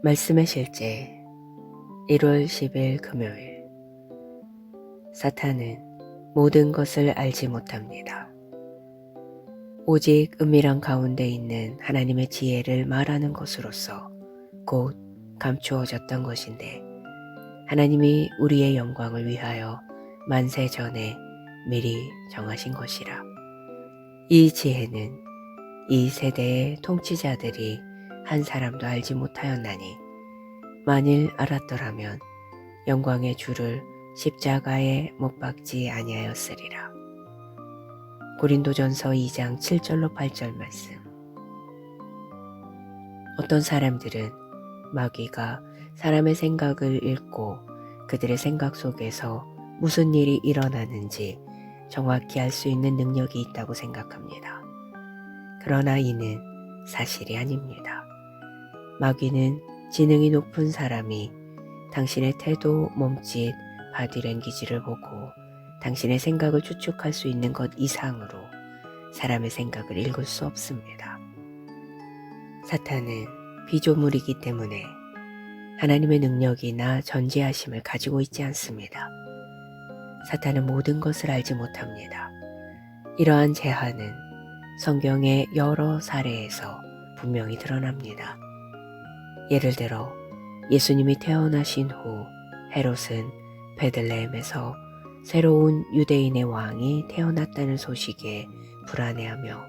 말씀의 실제 1월 10일 금요일. 사탄은 모든 것을 알지 못합니다. 오직 은밀한 가운데 있는 하나님의 지혜를 말하는 것으로서 곧 감추어졌던 것인데, 하나님이 우리의 영광을 위하여 만세 전에 미리 정하신 것이라. 이 지혜는 이 세대의 통치자들이 한 사람도 알지 못하였나니, 만일 알았더라면 영광의 주를 십자가에 못 박지 아니하였으리라. 고린도전서 2장 7절로 8절 말씀. 어떤 사람들은 마귀가 사람의 생각을 읽고 그들의 생각 속에서 무슨 일이 일어나는지 정확히 알 수 있는 능력이 있다고 생각합니다. 그러나 이는 사실이 아닙니다. 마귀는 지능이 높은 사람이 당신의 태도, 몸짓, 바디랭귀지를 보고 당신의 생각을 추측할 수 있는 것 이상으로 사람의 생각을 읽을 수 없습니다. 사탄은 피조물이기 때문에 하나님의 능력이나 전지하심을 가지고 있지 않습니다. 사탄은 모든 것을 알지 못합니다. 이러한 제한은 성경의 여러 사례에서 분명히 드러납니다. 예를 들어 예수님이 태어나신 후 헤롯은 베들레헴에서 새로운 유대인의 왕이 태어났다는 소식에 불안해하며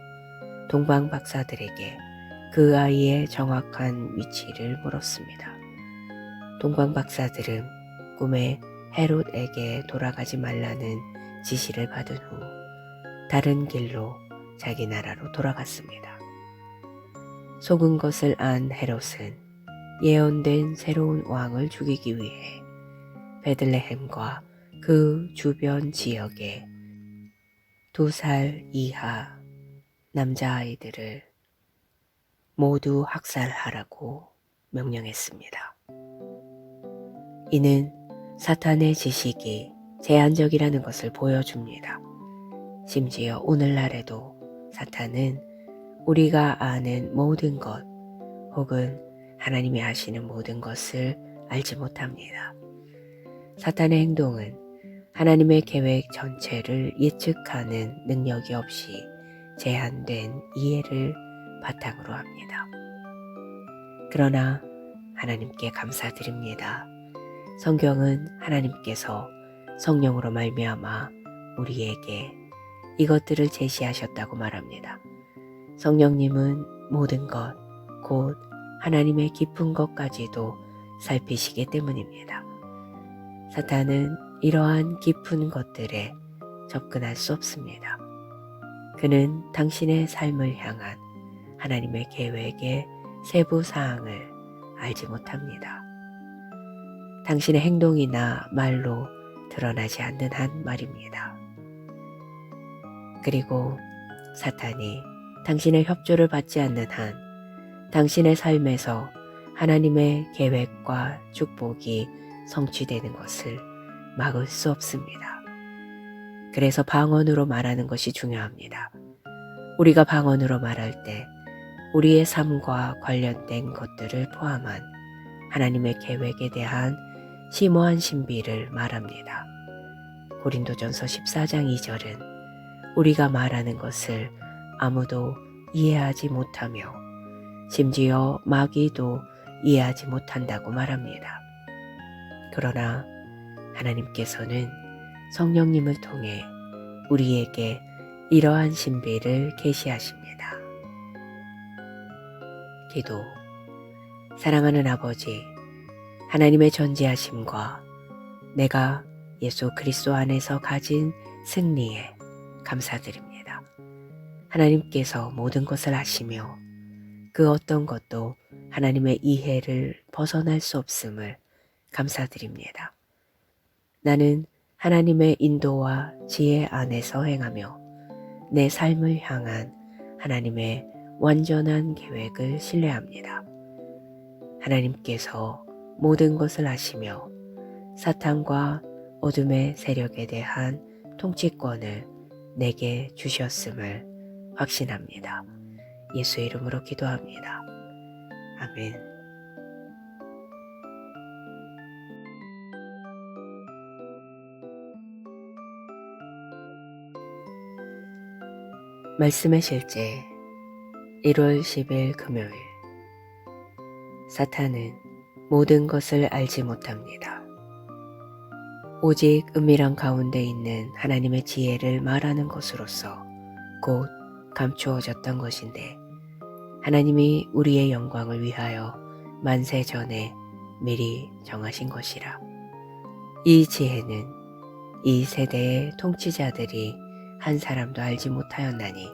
동방 박사들에게 그 아이의 정확한 위치를 물었습니다. 동방 박사들은 꿈에 헤롯에게 돌아가지 말라는 지시를 받은 후 다른 길로 자기 나라로 돌아갔습니다. 속은 것을 안 헤롯은 예언된 새로운 왕을 죽이기 위해 베들레헴과 그 주변 지역에 2살 이하 남자아이들을 모두 학살하라고 명령했습니다. 이는 사탄의 지식이 제한적이라는 것을 보여줍니다. 심지어 오늘날에도 사탄은 우리가 아는 모든 것 혹은 하나님이 아시는 모든 것을 알지 못합니다. 사탄의 행동은 하나님의 계획 전체를 예측하는 능력이 없이 제한된 이해를 바탕으로 합니다. 그러나 하나님께 감사드립니다. 성경은 하나님께서 성령으로 말미암아 우리에게 이것들을 제시하셨다고 말합니다. 성령님은 모든 것, 곧 하나님의 깊은 것까지도 살피시기 때문입니다. 사탄은 이러한 깊은 것들에 접근할 수 없습니다. 그는 당신의 삶을 향한 하나님의 계획의 세부 사항을 알지 못합니다. 당신의 행동이나 말로 드러나지 않는 한 말입니다. 그리고 사탄이 당신의 협조를 받지 않는 한 당신의 삶에서 하나님의 계획과 축복이 성취되는 것을 막을 수 없습니다. 그래서 방언으로 말하는 것이 중요합니다. 우리가 방언으로 말할 때 우리의 삶과 관련된 것들을 포함한 하나님의 계획에 대한 심오한 신비를 말합니다. 고린도전서 14장 2절은 우리가 말하는 것을 아무도 이해하지 못하며 심지어 마귀도 이해하지 못한다고 말합니다. 그러나 하나님께서는 성령님을 통해 우리에게 이러한 신비를 계시하십니다. 기도. 사랑하는 아버지, 하나님의 전지하심과 내가 예수 그리스도 안에서 가진 승리에 감사드립니다. 하나님께서 모든 것을 아시며 그 어떤 것도 하나님의 이해를 벗어날 수 없음을 감사드립니다. 나는 하나님의 인도와 지혜 안에서 행하며 내 삶을 향한 하나님의 완전한 계획을 신뢰합니다. 하나님께서 모든 것을 아시며 사탄과 어둠의 세력에 대한 통치권을 내게 주셨음을 확신합니다. 예수의 이름으로 기도합니다. 아멘. 말씀의 실제 1월 10일 금요일. 사탄은 모든 것을 알지 못합니다. 오직 은밀한 가운데 있는 하나님의 지혜를 말하는 것으로서 곧 감추어졌던 것인데, 하나님이 우리의 영광을 위하여 만세 전에 미리 정하신 것이라. 이 지혜는 이 세대의 통치자들이 한 사람도 알지 못하였나니,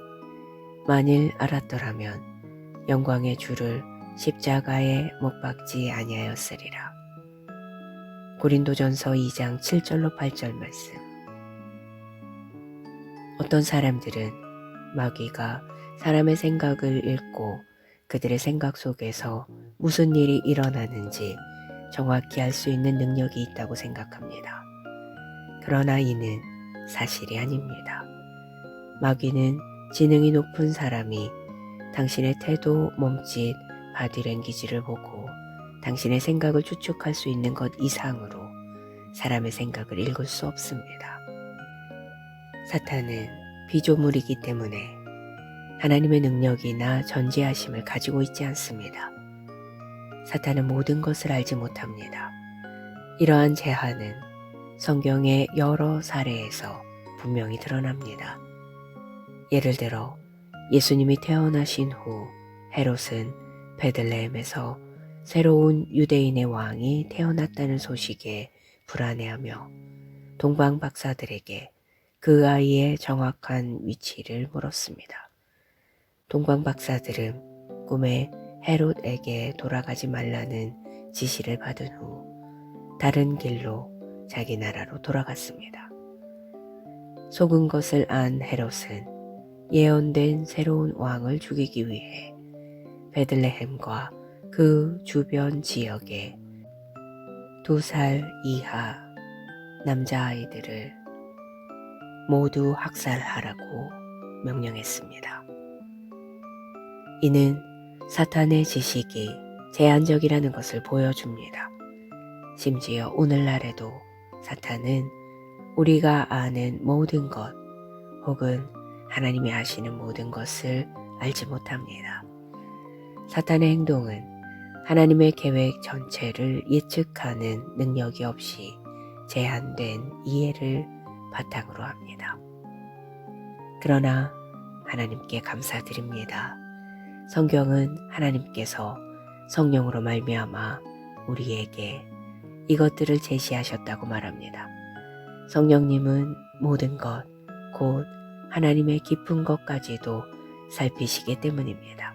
만일 알았더라면 영광의 주를 십자가에 못 박지 아니하였으리라. 고린도전서 2장 7절로 8절 말씀. 어떤 사람들은 마귀가 사람의 생각을 읽고 그들의 생각 속에서 무슨 일이 일어나는지 정확히 알 수 있는 능력이 있다고 생각합니다. 그러나 이는 사실이 아닙니다. 마귀는 지능이 높은 사람이 당신의 태도, 몸짓, 바디랭귀지를 보고 당신의 생각을 추측할 수 있는 것 이상으로 사람의 생각을 읽을 수 없습니다. 사탄은 피조물이기 때문에 하나님의 능력이나 전지하심을 가지고 있지 않습니다. 사탄은 모든 것을 알지 못합니다. 이러한 제한은 성경의 여러 사례에서 분명히 드러납니다. 예를 들어 예수님이 태어나신 후 헤롯은 베들레헴에서 새로운 유대인의 왕이 태어났다는 소식에 불안해하며 동방 박사들에게 그 아이의 정확한 위치를 물었습니다. 동방 박사들은 꿈에 헤롯에게 돌아가지 말라는 지시를 받은 후 다른 길로 자기 나라로 돌아갔습니다. 속은 것을 안 헤롯은 예언된 새로운 왕을 죽이기 위해 베들레헴과 그 주변 지역에 2살 이하 남자아이들을 모두 학살하라고 명령했습니다. 이는 사탄의 지식이 제한적이라는 것을 보여줍니다. 심지어 오늘날에도 사탄은 우리가 아는 모든 것 혹은 하나님이 하시는 모든 것을 알지 못합니다. 사탄의 행동은 하나님의 계획 전체를 예측하는 능력이 없이 제한된 이해를 바탕으로 합니다. 그러나 하나님께 감사드립니다. 성경은 하나님께서 성령으로 말미암아 우리에게 이것들을 제시하셨다고 말합니다. 성령님은 모든 것, 곧 하나님의 깊은 것까지도 살피시기 때문입니다.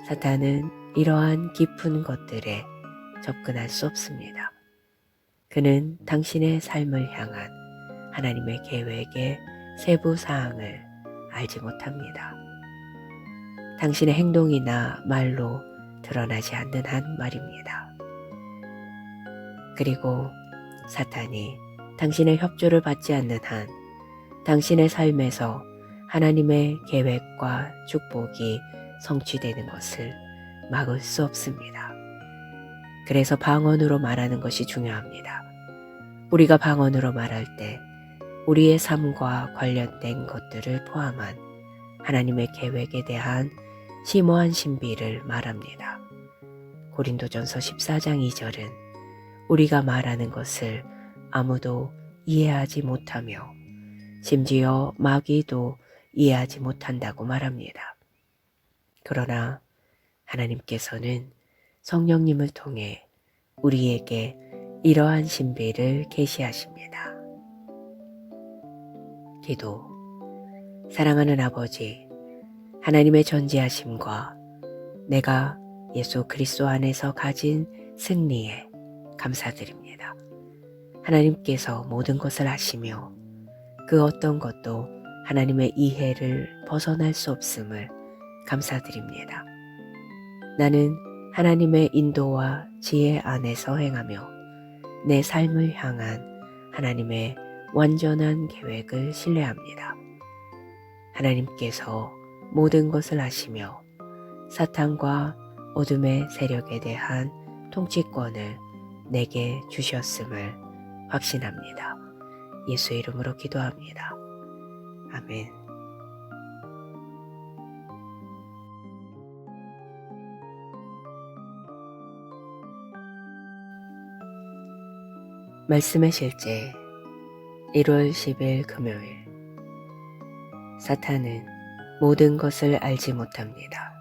사탄은 이러한 깊은 것들에 접근할 수 없습니다. 그는 당신의 삶을 향한 하나님의 계획의 세부 사항을 알지 못합니다. 당신의 행동이나 말로 드러나지 않는 한 말입니다. 그리고 사탄이 당신의 협조를 받지 않는 한 당신의 삶에서 하나님의 계획과 축복이 성취되는 것을 막을 수 없습니다. 그래서 방언으로 말하는 것이 중요합니다. 우리가 방언으로 말할 때 우리의 삶과 관련된 것들을 포함한 하나님의 계획에 대한 심오한 신비를 말합니다. 고린도전서 14장 2절은 우리가 말하는 것을 아무도 이해하지 못하며 심지어 마귀도 이해하지 못한다고 말합니다. 그러나 하나님께서는 성령님을 통해 우리에게 이러한 신비를 계시하십니다. 기도. 사랑하는 아버지, 하나님의 전지하심과 내가 예수 그리스도 안에서 가진 승리에 감사드립니다. 하나님께서 모든 것을 아시며 그 어떤 것도 하나님의 이해를 벗어날 수 없음을 감사드립니다. 나는 하나님의 인도와 지혜 안에서 행하며 내 삶을 향한 하나님의 완전한 계획을 신뢰합니다. 하나님께서 모든 것을 아시며 사탄과 어둠의 세력에 대한 통치권을 내게 주셨음을 확신합니다. 예수 이름으로 기도합니다. 아멘. 말씀의 실제 1월 10일 금요일. 사탄은 모든 것을 알지 못합니다.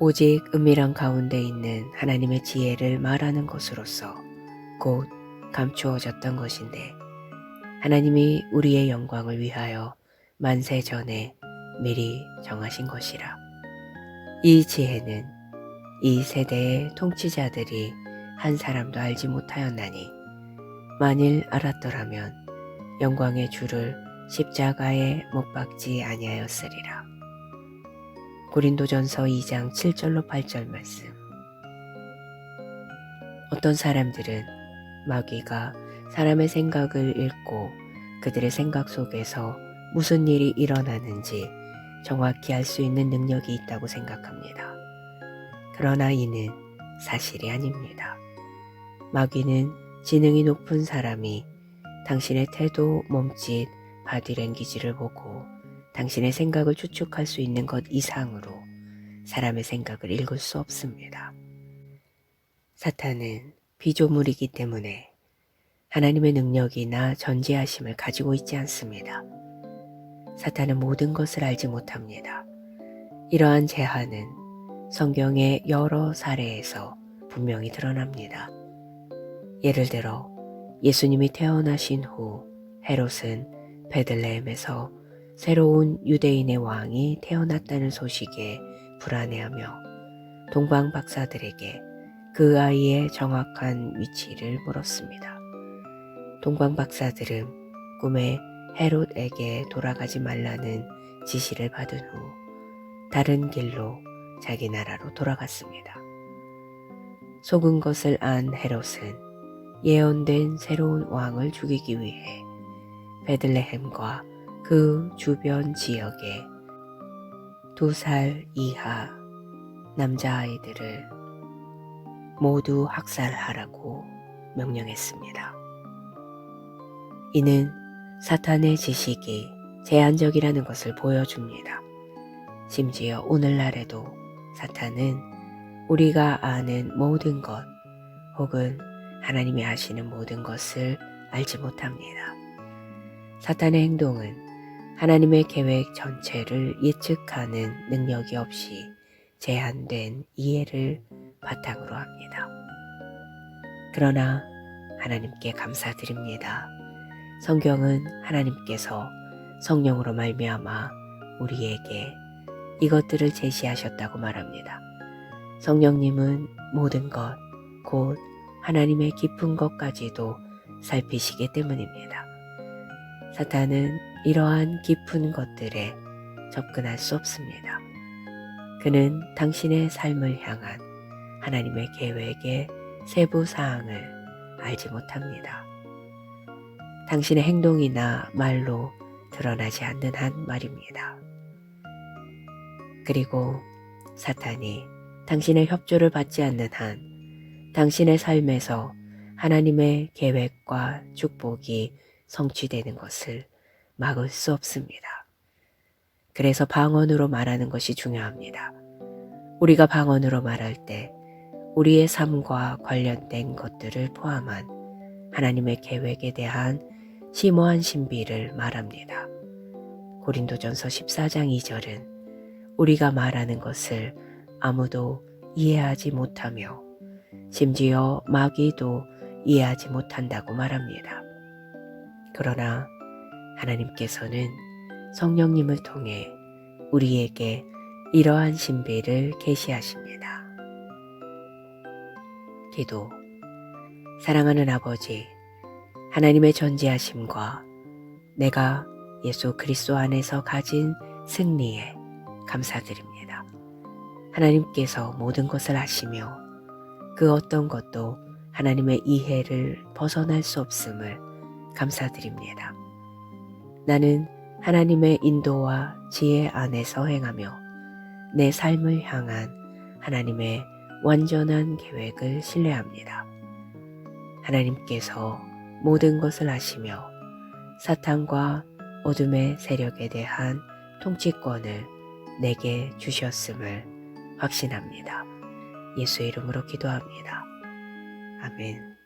오직 은밀한 가운데 있는 하나님의 지혜를 말하는 것으로서 곧 감추어졌던 것인데, 하나님이 우리의 영광을 위하여 만세 전에 미리 정하신 것이라. 이 지혜는 이 세대의 통치자들이 한 사람도 알지 못하였나니, 만일 알았더라면 영광의 주를 십자가에 못 박지 아니하였으리라. 고린도전서 2장 7절로 8절 말씀. 어떤 사람들은 마귀가 사람의 생각을 읽고 그들의 생각 속에서 무슨 일이 일어나는지 정확히 알 수 있는 능력이 있다고 생각합니다. 그러나 이는 사실이 아닙니다. 마귀는 지능이 높은 사람이 당신의 태도, 몸짓, 바디랭귀지를 보고 당신의 생각을 추측할 수 있는 것 이상으로 사람의 생각을 읽을 수 없습니다. 사탄은 피조물이기 때문에 하나님의 능력이나 전지하심을 가지고 있지 않습니다. 사탄은 모든 것을 알지 못합니다. 이러한 제한은 성경의 여러 사례에서 분명히 드러납니다. 예를 들어 예수님이 태어나신 후 헤롯은 베들레헴에서 새로운 유대인의 왕이 태어났다는 소식에 불안해하며 동방 박사들에게 그 아이의 정확한 위치를 물었습니다. 동방 박사들은 꿈에 헤롯에게 돌아가지 말라는 지시를 받은 후 다른 길로 자기 나라로 돌아갔습니다. 속은 것을 안 헤롯은 예언된 새로운 왕을 죽이기 위해 베들레헴과 그 주변 지역에 2살 이하 남자아이들을 모두 학살하라고 명령했습니다. 이는 사탄의 지식이 제한적이라는 것을 보여줍니다. 심지어 오늘날에도 사탄은 우리가 아는 모든 것 혹은 하나님이 하시는 모든 것을 알지 못합니다. 사탄의 행동은 하나님의 계획 전체를 예측하는 능력이 없이 제한된 이해를 바탕으로 합니다. 그러나 하나님께 감사드립니다. 성경은 하나님께서 성령으로 말미암아 우리에게 이것들을 제시하셨다고 말합니다. 성령님은 모든 것, 곧 하나님의 깊은 것까지도 살피시기 때문입니다. 사탄은 이러한 깊은 것들에 접근할 수 없습니다. 그는 당신의 삶을 향한 하나님의 계획의 세부 사항을 알지 못합니다. 당신의 행동이나 말로 드러나지 않는 한 말입니다. 그리고 사탄이 당신의 협조를 받지 않는 한 당신의 삶에서 하나님의 계획과 축복이 성취되는 것을 막을 수 없습니다. 그래서 방언으로 말하는 것이 중요합니다. 우리가 방언으로 말할 때 우리의 삶과 관련된 것들을 포함한 하나님의 계획에 대한 심오한 신비를 말합니다. 고린도전서 14장 2절은 우리가 말하는 것을 아무도 이해하지 못하며 심지어 마귀도 이해하지 못한다고 말합니다. 그러나 하나님께서는 성령님을 통해 우리에게 이러한 신비를 계시하십니다. 기도. 사랑하는 아버지, 하나님의 전지하심과 내가 예수 그리스도 안에서 가진 승리에 감사드립니다. 하나님께서 모든 것을 아시며 그 어떤 것도 하나님의 이해를 벗어날 수 없음을 감사드립니다. 나는 하나님의 인도와 지혜 안에서 행하며 내 삶을 향한 하나님의 완전한 계획을 신뢰합니다. 하나님께서 모든 것을 아시며 사탄과 어둠의 세력에 대한 통치권을 내게 주셨음을 확신합니다. 예수의 이름으로 기도합니다. 아멘.